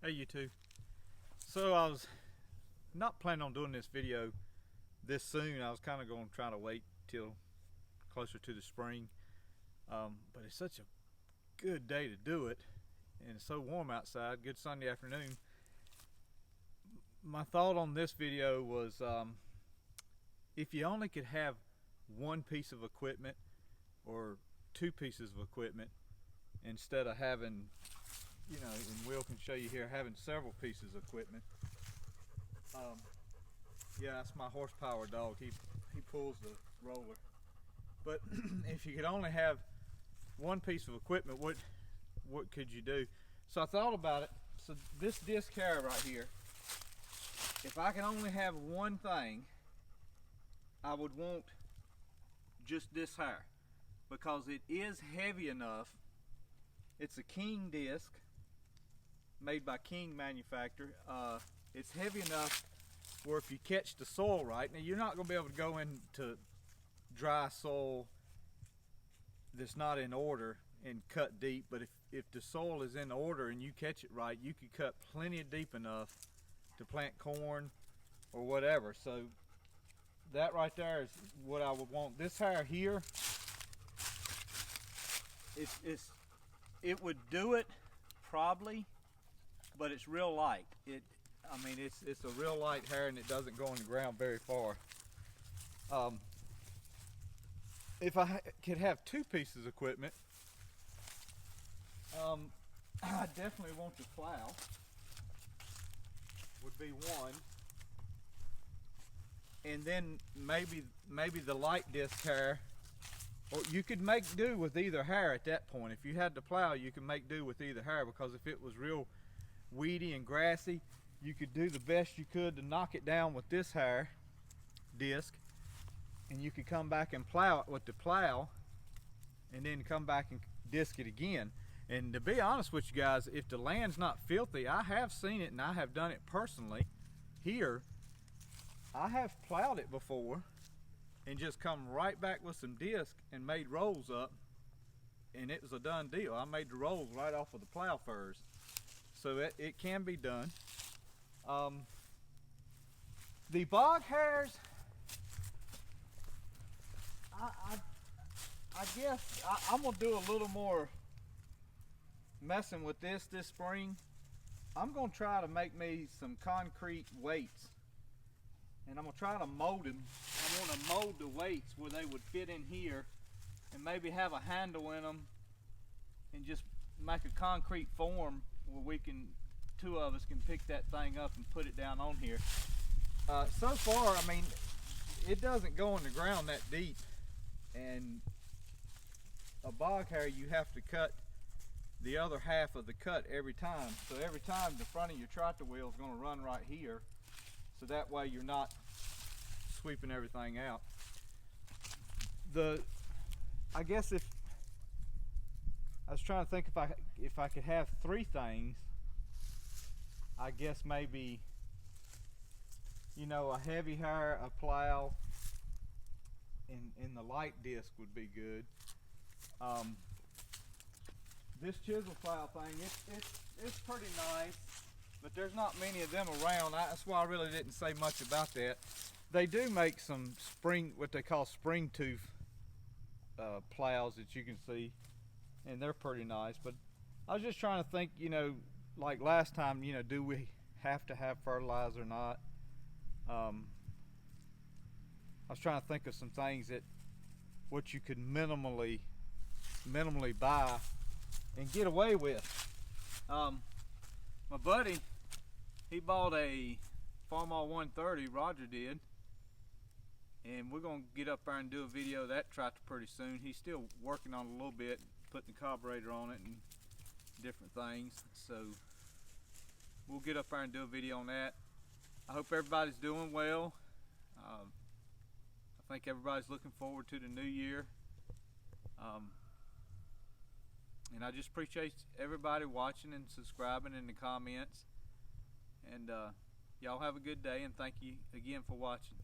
Hey YouTube. So I was not planning on doing this video this soon. I was kind of going to try to wait till closer to the spring, but it's such a good day to do it, and it's so warm outside. Good Sunday afternoon. My thought on this video was, if you only could have one piece of equipment or two pieces of equipment instead of having, you know, and Will can show you here, having several pieces of equipment. Yeah, that's my horsepower dog. He pulls the roller. But if you could only have one piece of equipment, what could you do? So I thought about it. So this disc harrow right here, if I can only have one thing, I would want just this harrow, because it is heavy enough. It's a King disc, made by King manufacturer. It's heavy enough where if you catch the soil right, now you're not going to be able to go into dry soil that's not in order and cut deep, but if the soil is in order and you catch it right, you could cut plenty deep enough to plant corn or whatever. So that right there is what I would want. This harrow here, it would do it probably, but it's real light. I mean, it's a real light harrow, and it doesn't go on the ground very far. If I could have two pieces of equipment, I definitely want the plow. Would be one, and then maybe the light disc harrow. Or you could make do with either harrow at that point. If you had the plow, you could make do with either harrow, because if it was real weedy and grassy, you could do the best you could to knock it down with this harrow disc, and you could come back and plow it with the plow, and then come back and disc it again. And to be honest with you guys, if the land's not filthy, I have seen it, and I have done it personally here. I have plowed it before and just come right back with some disc and made rolls up, and it was a done deal. I made the rolls right off of the plow first. So it can be done. The bog harrows, I guess I'm gonna do a little more messing with this spring. I'm gonna try to make me some concrete weights, and I'm gonna try to mold them. I want to mold the weights where they would fit in here, and maybe have a handle in them, and just make a concrete form where we can, two of us can pick that thing up and put it down on here. So far, I mean, it doesn't go in the ground that deep, and a bog harrow, you have to cut the other half of the cut every time. So every time the front of your tractor wheel is going to run right here, so that way you're not sweeping everything out. I guess if I was trying to think, if I could have three things, I guess maybe, you know, a heavy harrow, a plow, and the light disc would be good. This chisel plow thing, it's pretty nice, but there's not many of them around. That's why I really didn't say much about that. They do make some what they call spring tooth plows that you can see, and they're pretty nice. But I was just trying to think, you know, like last time, you know, do we have to have fertilizer or not? I was trying to think of some things that what you could minimally buy and get away with. My buddy, he bought a Farmall 130, Roger did, and we're gonna get up there and do a video of that tractor pretty soon. He's still working on it a little bit, putting the carburetor on it and different things, so we'll get up there and do a video on that. I hope everybody's doing well. I think everybody's looking forward to the new year, and I just appreciate everybody watching and subscribing in the comments, and y'all have a good day, and thank you again for watching.